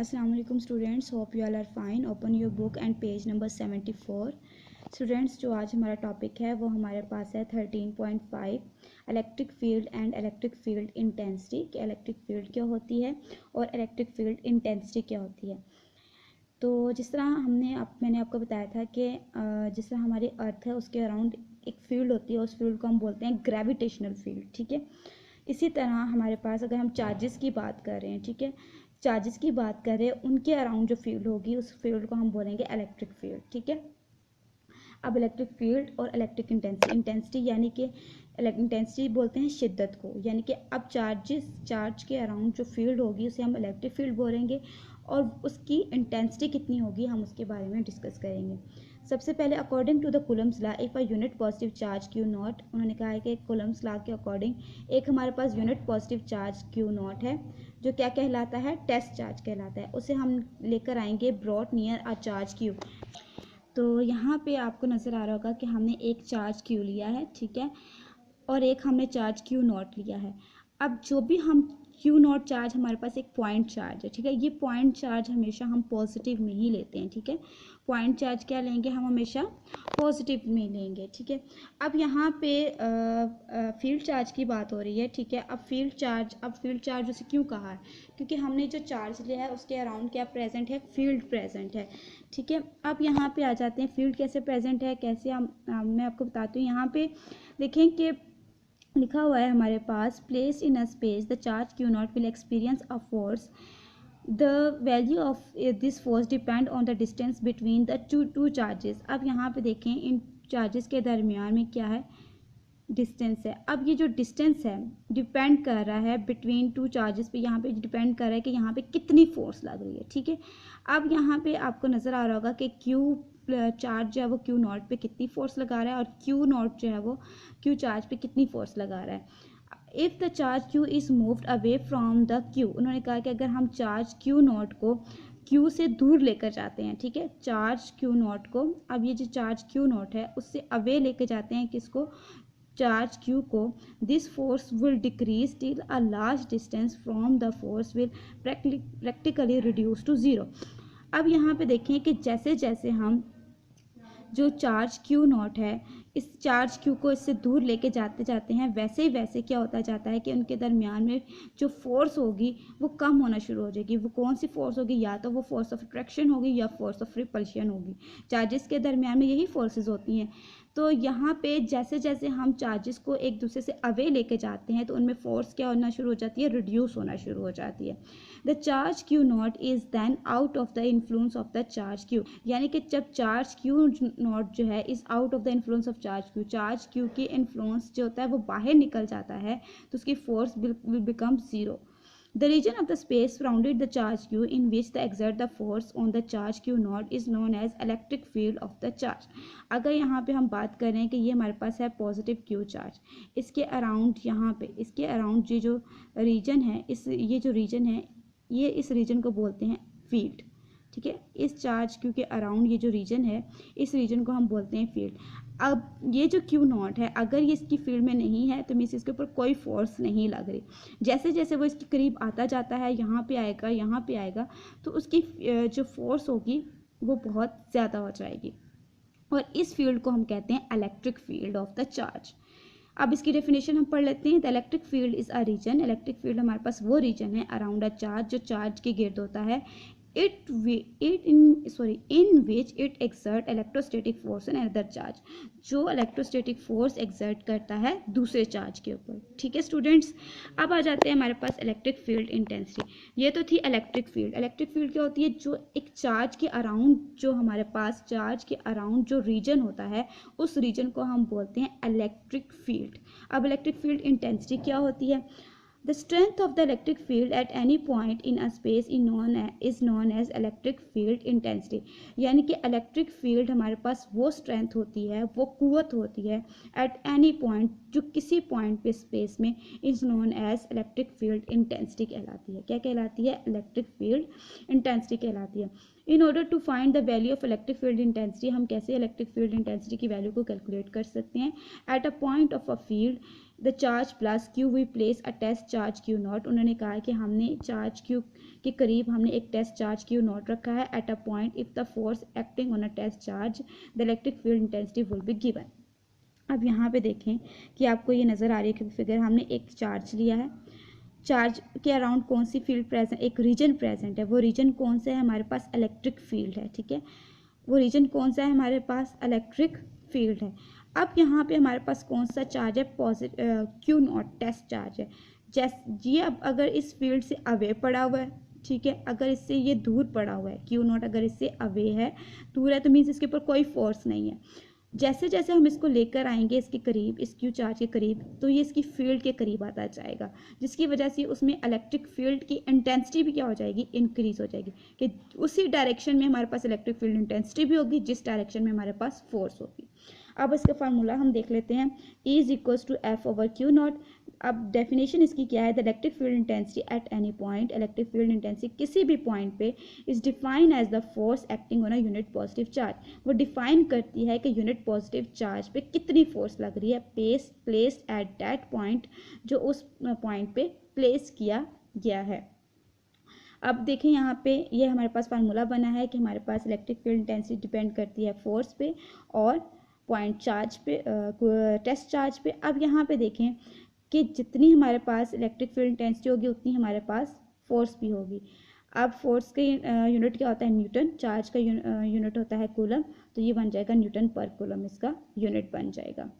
अस्सलाम वालेकुम students, hope you all are fine. Open your book and page number 74। Students, जो आज हमारा टॉपिक है वो हमारे पास है 13.5 electric field and electric field intensity कि इलेक्ट्रिक फील्ड क्या होती है और इलेक्ट्रिक फील्ड इंटेंसिटी क्या होती है। तो जिस तरह मैंने आपको बताया था कि जिस तरह हमारी अर्थ है उसके अराउंड एक फील्ड होती है, उस फील्ड को हम बोलते हैं ग्रेविटेशनल फील्ड। ठीक है, इसी तरह हमारे पास अगर हम चार्जेस की बात कर रहे हैं, ठीक है, चार्जेस की बात करें उनके अराउंड जो फील्ड होगी उस फील्ड को हम बोलेंगे इलेक्ट्रिक फील्ड। ठीक है, अब इलेक्ट्रिक फील्ड और इलेक्ट्रिक इंटेंसिटी यानी कि इंटेंसिटी बोलते हैं शिद्दत को, यानी कि अब चार्ज के अराउंड जो फील्ड होगी उसे हम इलेक्ट्रिक फील्ड बोलेंगे और उसकी इंटेंसिटी कितनी होगी हम उसके बारे में डिस्कस करेंगे। सबसे पहले according to the Coulomb's law if a unit positive charge Q nought, उन्होंने कहा है कि कूलम्स लॉ के अकॉर्डिंग एक हमारे पास unit positive charge Q naught है जो क्या कहलाता है, टेस्ट चार्ज कहलाता है। उसे हम लेकर आएंगे brought near a charge Q. तो यहाँ पे आपको नज़र आ रहा होगा कि हमने एक चार्ज क्यू लिया है, ठीक है, और एक हमने चार्ज क्यू नॉट लिया है। अब जो भी हम क्यू नॉट चार्ज हमारे पास एक पॉइंट चार्ज है, ठीक है, ये पॉइंट चार्ज हमेशा हम पॉजिटिव में ही लेते हैं। ठीक है, पॉइंट चार्ज क्या लेंगे हम, हमेशा पॉजिटिव में लेंगे। ठीक है, अब यहाँ पे फील्ड चार्ज की बात हो रही है। ठीक है, अब फील्ड चार्ज उसे क्यों कहा है, क्योंकि हमने जो चार्ज लिया है उसके अराउंड क्या प्रेजेंट है, फील्ड प्रेजेंट है। ठीक है, अब यहाँ पे आ जाते हैं फील्ड कैसे प्रेजेंट है, कैसे मैं आपको बताती हूँ। यहाँ पे देखें कि लिखा हुआ है हमारे पास, place in a space the charge Q naught will experience a force, the value of this force depend on the distance between the two charges. अब यहाँ पे देखें इन चार्जेस के दरमियान में क्या है, डिस्टेंस है। अब ये जो डिस्टेंस है डिपेंड कर रहा है बिटवीन टू चार्जेस पे, यहाँ पे डिपेंड कर रहा है कि यहाँ पे कितनी फोर्स लग रही है। ठीक है, अब यहाँ पे आपको नज़र आ रहा होगा कि क्यू चार्ज जो है वो क्यू नॉट पे कितनी फोर्स लगा रहा है और क्यू नॉट जो है वो क्यू चार्ज पे कितनी फोर्स लगा रहा है। If the charge Q is moved away from the Q, उन्होंने कहा कि अगर हम चार्ज क्यू नॉट को क्यू से दूर लेकर जाते हैं, ठीक है, चार्ज क्यू नॉट को, अब ये जो चार्ज क्यू नॉट है उससे अवे लेके जाते हैं किसको, चार्ज क्यू को, this force will decrease till a large distance from the force will practically reduce to zero. अब यहाँ पे देखें कि जैसे जैसे हम जो चार्ज क्यू नॉट है इस चार्ज क्यू को इससे दूर लेके जाते जाते हैं, वैसे ही वैसे क्या होता जाता है कि उनके दरमियान में जो फोर्स होगी वो कम होना शुरू हो जाएगी। वो कौन सी फोर्स होगी, या तो वो फोर्स ऑफ अट्रैक्शन होगी या फोर्स ऑफ रिपल्शन होगी। चार्जेस के दरमियान में यही फोर्सेस होती हैं। तो यहाँ पे जैसे जैसे हम चार्जेस को एक दूसरे से अवे लेके जाते हैं तो उनमें फोर्स क्या होना शुरू हो जाती है, रिड्यूस होना शुरू हो जाती है। The charge Q nought is then out of the influence of the charge Q, यानी कि जब चार्ज क्यू नॉट जो है is out of the influence of charge Q की इन्फ्लुएंस जो होता है वो बाहर निकल जाता है तो उसकी force will become zero. The region of the space surrounding the charge q in which the exert the force on the charge q naught is known as electric field of the charge। अगर यहाँ पे हम बात करें कि ये हमारे पास है पॉजिटिव q चार्ज, इसके अराउंड यहाँ पे इसके अराउंड ये जो रीजन है ये जो रीजन है ये इस रीजन को बोलते हैं फील्ड। ठीक है, इस चार्ज क्यू के अराउंड ये जो रीजन है इस रीजन को हम बोलते हैं फील्ड। अब ये जो क्यू नॉट है अगर ये इसकी फील्ड में नहीं है तो मीन्स इसके ऊपर कोई फोर्स नहीं लग रही। जैसे जैसे वो इसके करीब आता जाता है, यहाँ पे आएगा तो उसकी जो फोर्स होगी वो बहुत ज़्यादा हो जाएगी और इस फील्ड को हम कहते हैं electric field of the charge. अब इसकी डेफिनेशन हम पढ़ लेते हैं। The electric field is a region, electric field हमारे पास वो रीजन है अराउंड अ चार्ज जो चार्ज के गिर्द होता है, in which it exert electrostatic force on another charge, जो इलेक्ट्रोस्टैटिक फोर्स एक्सर्ट करता है दूसरे चार्ज के ऊपर। ठीक है स्टूडेंट्स, अब आ जाते हैं हमारे पास इलेक्ट्रिक फील्ड इंटेंसिटी। ये तो थी इलेक्ट्रिक फील्ड। इलेक्ट्रिक फील्ड क्या होती है, जो एक चार्ज के अराउंड जो हमारे पास चार्ज के अराउंड जो रीजन होता है उस रीजन को हम बोलते हैं इलेक्ट्रिक फील्ड। अब इलेक्ट्रिक फील्ड इंटेंसिटी क्या होती है, The strength of the electric field at any point in a space is known as electric field intensity। यानी कि इलेक्ट्रिक फील्ड हमारे पास वो स्ट्रेंथ होती है, वो कुव्वत होती है at any point जो किसी पॉइंट पे स्पेस में is known as electric field intensity कहलाती है। क्या कहलाती है, इलेक्ट्रिक फील्ड इंटेंसिटी कहलाती है। In order to find the value of electric field intensity, हम कैसे इलेक्ट्रिक फील्ड इंटेंसिटी की वैल्यू को कैलकुलेट कर सकते हैं। At a point of a field the charge plus Q we place a test charge Q nought. उन्होंने कहा कि हमने चार्ज क्यू के करीब हमने एक टेस्ट चार्ज क्यू नॉट रखा है। At a point if the force acting on a test charge the electric field intensity will be given. अब यहाँ पे देखें कि आपको ये नज़र आ रही है कि फिगर, हमने एक चार्ज लिया है, चार्ज के अराउंड कौन सी फील्ड प्रेजेंट, एक रीजन प्रेजेंट है। वो रीजन कौन सा है, हमारे पास इलेक्ट्रिक फील्ड है, ठीक है। वो रीजन कौन सा है, हमारे पास इलेक्ट्रिक फील्ड है। अब यहाँ पे हमारे पास कौन सा चार्ज है, positive Q nought test charge है। जैसे ये अब अगर इस फील्ड से अवे पड़ा हुआ है, ठीक है, अगर इससे ये दूर पड़ा हुआ है, क्यू नॉट अगर इससे अवे है, दूर है, तो मीन्स इसके ऊपर कोई फोर्स नहीं है। जैसे जैसे हम इसको लेकर आएंगे इसके करीब, इस क्यू चार्ज के करीब, तो ये इसकी फील्ड के करीब आता जाएगा, जिसकी वजह से उसमें इलेक्ट्रिक फील्ड की इंटेंसिटी भी क्या हो जाएगी, इंक्रीज हो जाएगी, कि उसी डायरेक्शन में हमारे पास इलेक्ट्रिक फील्ड इंटेंसिटी भी होगी जिस डायरेक्शन में हमारे पास फोर्स होगी। अब इसका फार्मूला हम देख लेते हैं, E is equals to F over Q nought. अब डेफिनेशन इसकी क्या है, the electric field intensity at any point, electric field intensity किसी भी पॉइंट पे is define as the force acting on a unit positive charge. वो define करती है कि यूनिट पॉजिटिव चार्ज पे कितनी फोर्स लग रही है, प्लेस्ड एट दैट पॉइंट, जो उस पॉइंट पे प्लेस किया गया है। अब देखें यहाँ पे ये हमारे पास फार्मूला बना है कि हमारे पास इलेक्ट्रिक फील्ड इंटेंसिटी डिपेंड करती है फोर्स पे और पॉइंट चार्ज पे, टेस्ट चार्ज पे। अब यहाँ पे देखें कि जितनी हमारे पास इलेक्ट्रिक फील्ड इंटेंसिटी होगी उतनी हमारे पास फोर्स भी होगी। अब फोर्स के यूनिट क्या होता है, न्यूटन, चार्ज का यूनिट होता है कूलम, तो ये बन जाएगा न्यूटन पर कूलम, इसका यूनिट बन जाएगा।